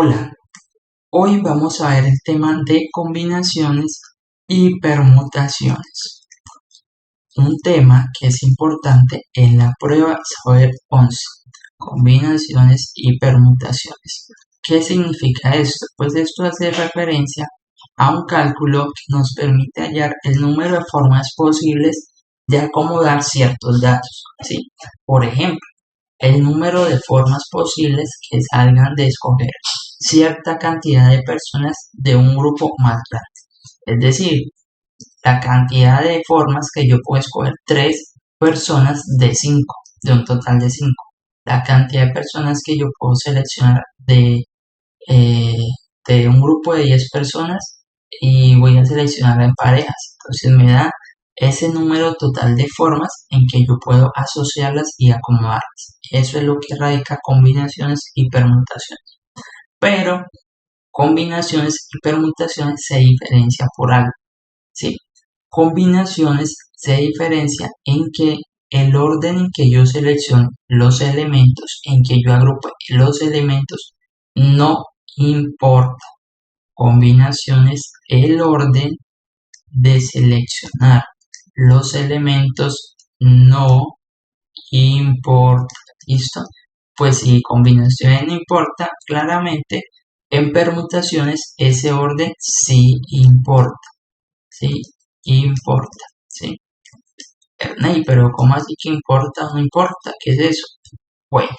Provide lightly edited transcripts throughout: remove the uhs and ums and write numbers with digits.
Hola, hoy vamos a ver el tema de combinaciones y permutaciones, un tema que es importante en la prueba Saber 11, combinaciones y permutaciones. ¿Qué significa esto? Pues esto hace referencia a un cálculo que nos permite hallar el número de formas posibles de acomodar ciertos datos, ¿sí? Por ejemplo, el número de formas posibles que salgan de escoger cierta cantidad de personas de un grupo más grande. Es decir, la cantidad de formas que yo puedo escoger 3 personas de 5, de un total de 5. La cantidad de personas que yo puedo seleccionar eh, de un grupo de 10 personas y voy a seleccionar en parejas. Entonces me da ese número total de formas en que yo puedo asociarlas y acomodarlas. Eso es lo que radica combinaciones y permutaciones. Pero combinaciones y permutaciones se diferencia por algo, ¿sí? Combinaciones se diferencia en que el orden en que yo selecciono los elementos, en que yo agrupo los elementos, no importa. Combinaciones, el orden de seleccionar los elementos no importa. ¿Listo? Pues si combinaciones no importa, claramente en permutaciones ese orden sí importa. Sí importa. ¿Sí? Ernei, pero ¿cómo así que importa o no importa? ¿Qué es eso? Bueno,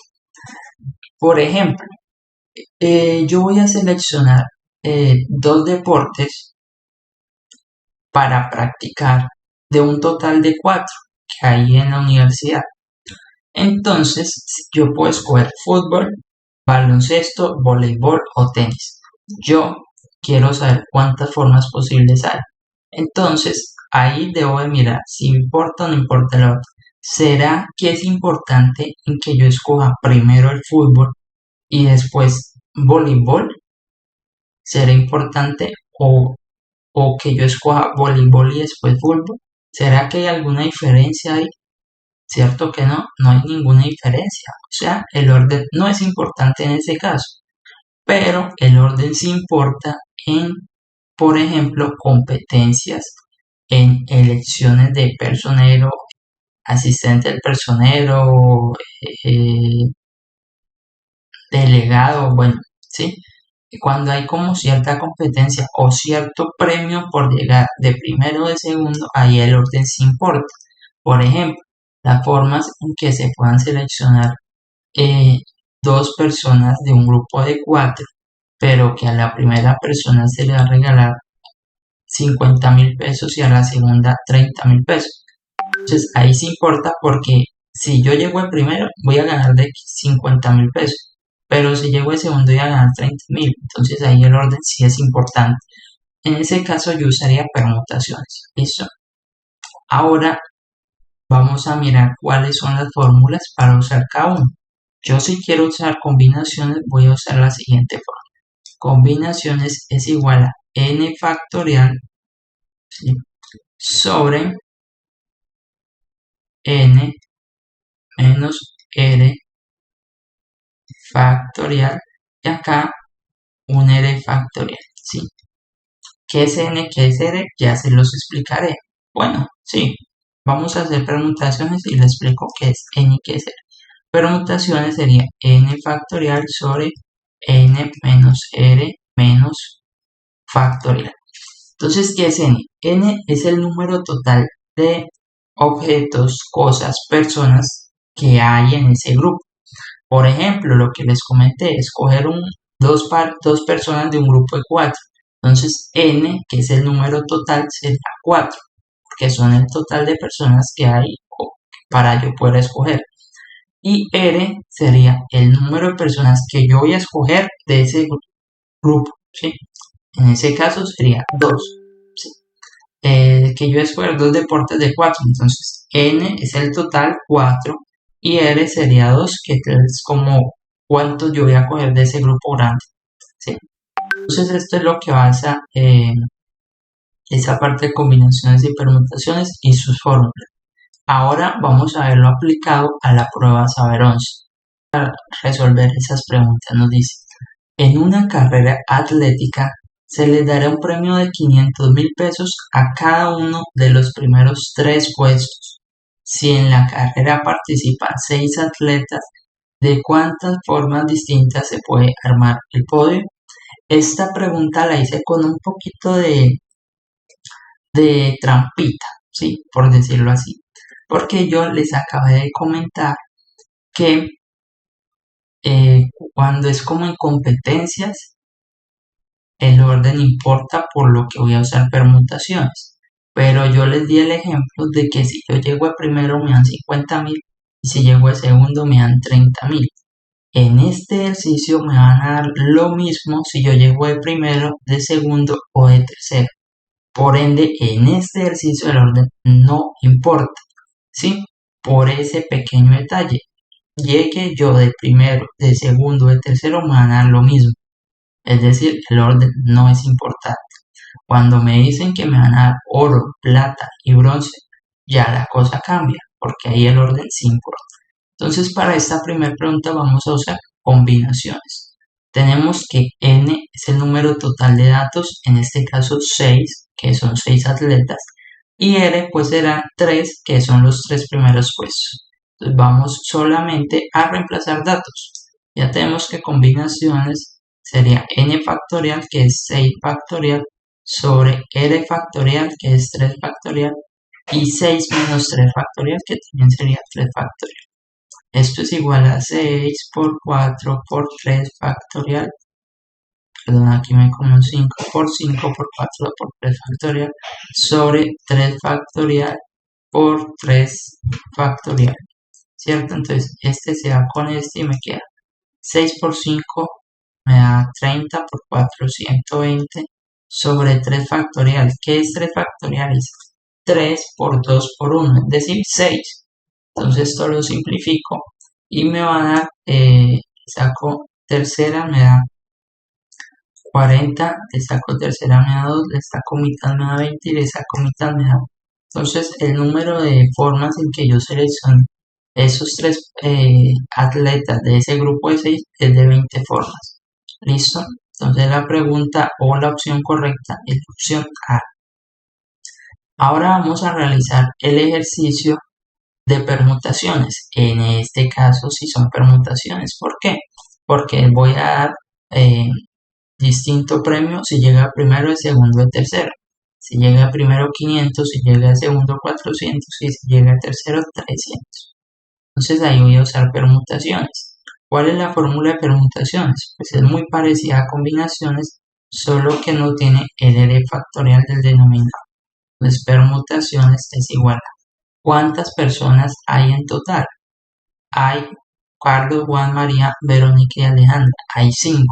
por ejemplo, yo voy a seleccionar dos deportes para practicar de un total de 4 que hay en la universidad. Entonces, yo puedo escoger fútbol, baloncesto, voleibol o tenis. Yo quiero saber cuántas formas posibles hay. Entonces, ahí debo de mirar si importa o no importa el otro. ¿Será que es importante en que yo escoja primero el fútbol y después voleibol? ¿Será importante o que yo escoja voleibol y después fútbol? ¿Será que hay alguna diferencia ahí? Cierto que no, no hay ninguna diferencia. O sea, el orden no es importante en ese caso, pero el orden sí importa en, por ejemplo, competencias, en elecciones de personero, asistente del personero, eh, delegado, bueno, ¿sí? Cuando hay como cierta competencia o cierto premio por llegar de primero o de segundo, ahí el orden sí importa. Por ejemplo, las formas en que se puedan seleccionar eh, 2 personas de un grupo de 4, pero que a la primera persona se le va a regalar 50.000 pesos y a la segunda 30.000 pesos. Entonces ahí sí importa porque si yo llego el primero voy a ganar de 50.000 pesos, pero si llego el segundo voy a ganar 30.000. Entonces ahí el orden sí es importante. En ese caso yo usaría permutaciones. ¿Listo? Ahora vamos a mirar cuáles son las fórmulas para usar cada uno. Yo si quiero usar combinaciones voy a usar la siguiente forma. Combinaciones es igual a n factorial, ¿sí?, sobre n menos r factorial y acá un r factorial, ¿sí? ¿Qué es n? ¿Qué es r? Ya se los explicaré. Bueno, sí, vamos a hacer permutaciones y les explico qué es n y qué es r. Permutaciones sería n factorial sobre n menos r menos factorial. Entonces, ¿qué es n? N es el número total de objetos, cosas, personas que hay en ese grupo. Por ejemplo, lo que les comenté, escoger dos personas de un grupo de 4. Entonces, n, que es el número total, sería 4, porque son el total de personas que hay para yo poder escoger. Y r sería el número de personas que yo voy a escoger de ese grupo, ¿sí? En ese caso sería 2. ¿Sí? Que yo escoger dos deportes de 4, entonces n es el total 4 y r sería 2, que es como cuántos yo voy a coger de ese grupo grande, ¿sí? Entonces esto es lo que basa esa parte de combinaciones y permutaciones y sus fórmulas. Ahora vamos a verlo aplicado a la prueba Saber 11. Para resolver esas preguntas nos dice, En una carrera atlética se le dará un premio de 500.000 pesos a cada uno de los primeros 3 puestos. Si en la carrera participan 6 atletas, ¿de cuántas formas distintas se puede armar el podio? Esta pregunta la hice con un poquito de trampita, ¿sí? Por decirlo así. Porque yo les acabé de comentar que cuando es como en competencias, el orden importa por lo que voy a usar permutaciones. Pero yo les di el ejemplo de que si yo llego a primero me dan 50.000 y si llego a segundo me dan 30.000. En este ejercicio me van a dar lo mismo si yo llego de primero, de segundo o de tercero. Por ende, en este ejercicio el orden no importa, ¿sí? Por ese pequeño detalle. Llegue yo de primero, de segundo, de tercero, me van a dar lo mismo. Es decir, el orden no es importante. Cuando me dicen que me van a dar oro, plata y bronce, ya la cosa cambia, porque ahí el orden sí importa. Entonces, para esta primera pregunta vamos a usar combinaciones. Tenemos que n es el número total de datos, en este caso 6, que son 6 atletas, y r pues será 3, que son los 3 primeros puestos. Entonces vamos solamente a reemplazar datos. Ya tenemos que combinaciones sería n factorial, que es 6 factorial, sobre r factorial, que es 3 factorial, y 6 menos 3 factorial, que también sería 3 factorial. Esto es igual a 6 por 4 por 3 factorial. Perdón, aquí me como un 5 por 5 por 4 por 3 factorial sobre 3 factorial por 3 factorial. ¿Cierto? Entonces este se va con este y me queda 6 por 5 me da 30 por 4, 120 sobre 3 factorial. ¿Qué es 3 factorial? Es 3 por 2 por 1, es decir, 6. Entonces esto lo simplifico y me va a dar, saco tercera, me da 40, le saco tercera, me da 2, le saco mitad, me da 20 y le saco mitad, me da 1. Entonces el número de formas en que yo selecciono esos 3 atletas de ese grupo de 6 es de 20 formas. ¿Listo? Entonces la pregunta o la opción correcta es la opción A. Ahora vamos a realizar el ejercicio de permutaciones. En este caso sí son permutaciones. ¿Por qué? Porque voy a dar distinto premio si llega primero, el segundo, el tercero. Si llega primero 500, si llega el segundo 400 y si llega el tercero 300. Entonces ahí voy a usar permutaciones. ¿Cuál es la fórmula de permutaciones? Pues es muy parecida a combinaciones, solo que no tiene el r factorial del denominador. Entonces permutaciones es igual a ¿cuántas personas hay en total? Hay Carlos, Juan, María, Verónica y Alejandra. Hay 5.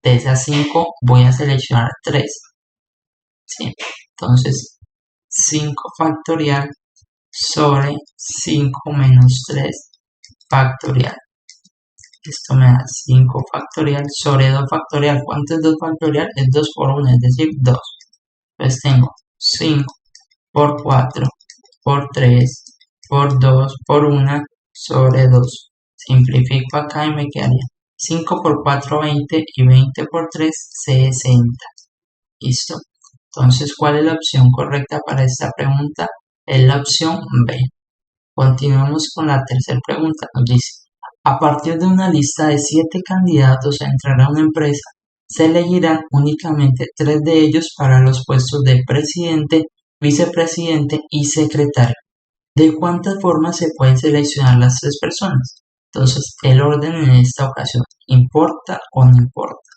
De esas 5 voy a seleccionar 3. ¿Sí? Entonces 5 factorial sobre 5 menos 3 factorial. Esto me da 5 factorial sobre 2 factorial. ¿Cuánto es 2 factorial? Es 2 por 1, es decir, 2. Entonces tengo 5 por 4 por 3 por 2 por 1 sobre 2. Simplifico acá y me quedaría 5 por 4, 20 y 20 por 3, 60. ¿Listo? Entonces, ¿cuál es la opción correcta para esta pregunta? Es la opción B. Continuamos con la tercera pregunta. Nos dice, a partir de una lista de 7 candidatos a entrar a una empresa, se elegirán únicamente 3 de ellos para los puestos de presidente, vicepresidente y secretario. ¿De cuántas formas se pueden seleccionar las 3 personas? Entonces, el orden en esta ocasión, ¿importa o no importa?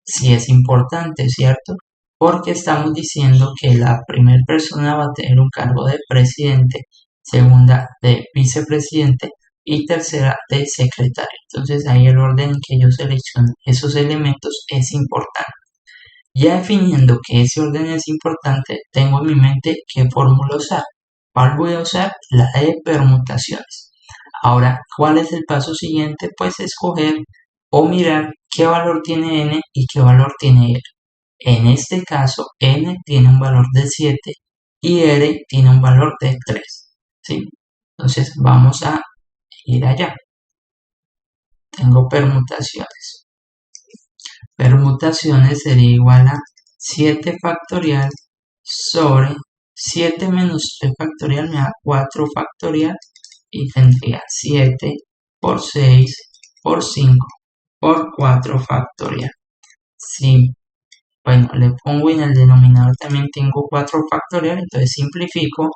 Sí es importante, ¿cierto? Porque estamos diciendo que la primera persona va a tener un cargo de presidente, segunda de vicepresidente y tercera de secretario. Entonces ahí el orden en que yo selecciono esos elementos es importante. Ya definiendo que ese orden es importante, tengo en mi mente qué fórmula usar. ¿Cuál voy a usar? La de permutaciones. Ahora, ¿cuál es el paso siguiente? Pues escoger o mirar qué valor tiene n y qué valor tiene r. En este caso, n tiene un valor de 7 y r tiene un valor de 3. ¿Sí? Entonces vamos a ir allá. Tengo permutaciones. permutaciones sería igual a 7 factorial sobre 7 menos 3 factorial me da 4 factorial y tendría 7 por 6 por 5 por 4 factorial. Sí, bueno, le pongo en el denominador también tengo 4 factorial, entonces simplifico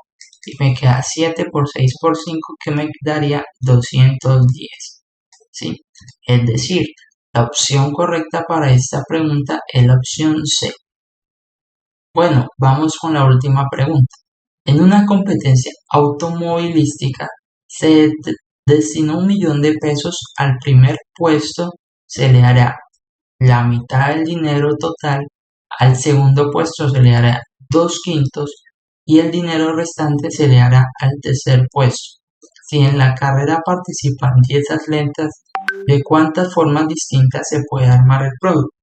y me queda 7 por 6 por 5 que me daría 210. ¿Sí? Es decir, la opción correcta para esta pregunta es la opción C. Bueno, vamos con la última pregunta. En una competencia automovilística se destinó 1.000.000 de pesos al primer puesto, se le hará la mitad del dinero total, al segundo puesto se le hará 2/5 y el dinero restante se le hará al tercer puesto. Si en la carrera participan 10 atletas, ¿de cuántas formas distintas se puede armar el producto?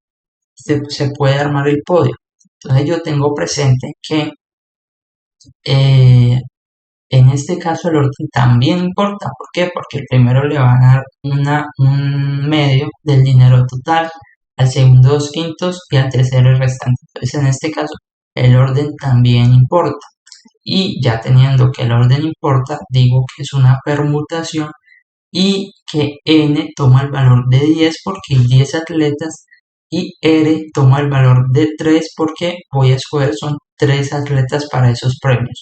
Se puede armar el podio. Entonces yo tengo presente que en este caso el orden también importa. ¿Por qué? Porque el primero le van a dar un medio del dinero total, al segundo 2/5 y al tercero el restante. Entonces en este caso el orden también importa. Y ya teniendo que el orden importa, digo que es una permutación y que n toma el valor de 10 porque hay 10 atletas y r toma el valor de 3 porque voy a escoger son 3 atletas para esos premios.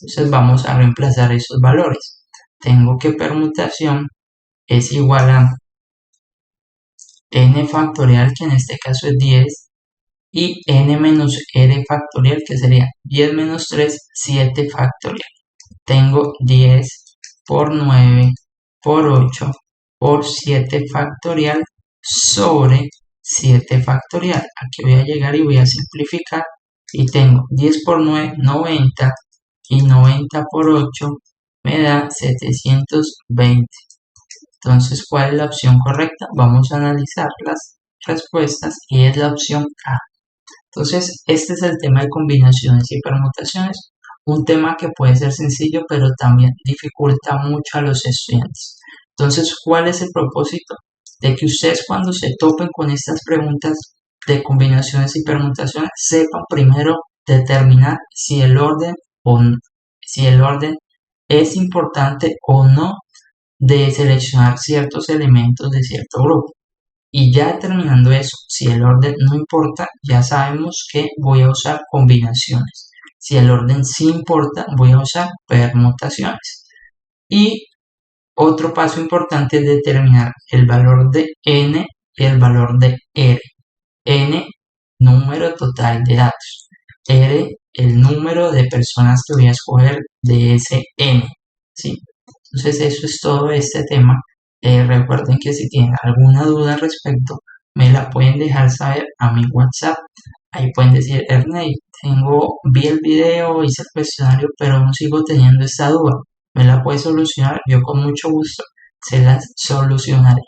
Entonces vamos a reemplazar esos valores. Tengo que permutación es igual a n factorial, que en este caso es 10, y n menos r factorial, que sería 10 menos 3, 7 factorial. Tengo 10 por 9 por 8 por 7 factorial sobre 7 factorial. Aquí voy a llegar y voy a simplificar y tengo 10 por 9, 90 y 90 por 8 me da 720. Entonces, ¿cuál es la opción correcta? Vamos a analizar las respuestas y es la opción A. Entonces, este es el tema de combinaciones y permutaciones, un tema que puede ser sencillo, pero también dificulta mucho a los estudiantes. Entonces, ¿cuál es el propósito? De que ustedes cuando se topen con estas preguntas de combinaciones y permutaciones, sepan primero determinar si el orden es importante o no de seleccionar ciertos elementos de cierto grupo. Y ya determinando eso, si el orden no importa, ya sabemos que voy a usar combinaciones. Si el orden sí importa, voy a usar permutaciones. Y otro paso importante es determinar el valor de n y el valor de r. N, número total de datos. R, el número de personas que voy a escoger de ese n. ¿Sí? Entonces eso es todo este tema. Recuerden que si tienen alguna duda al respecto, me la pueden dejar saber a mi WhatsApp. Ahí pueden decir, Ernei, vi el video, hice el cuestionario, pero aún sigo teniendo esta duda. ¿Me la puede solucionar? Yo con mucho gusto se las solucionaré.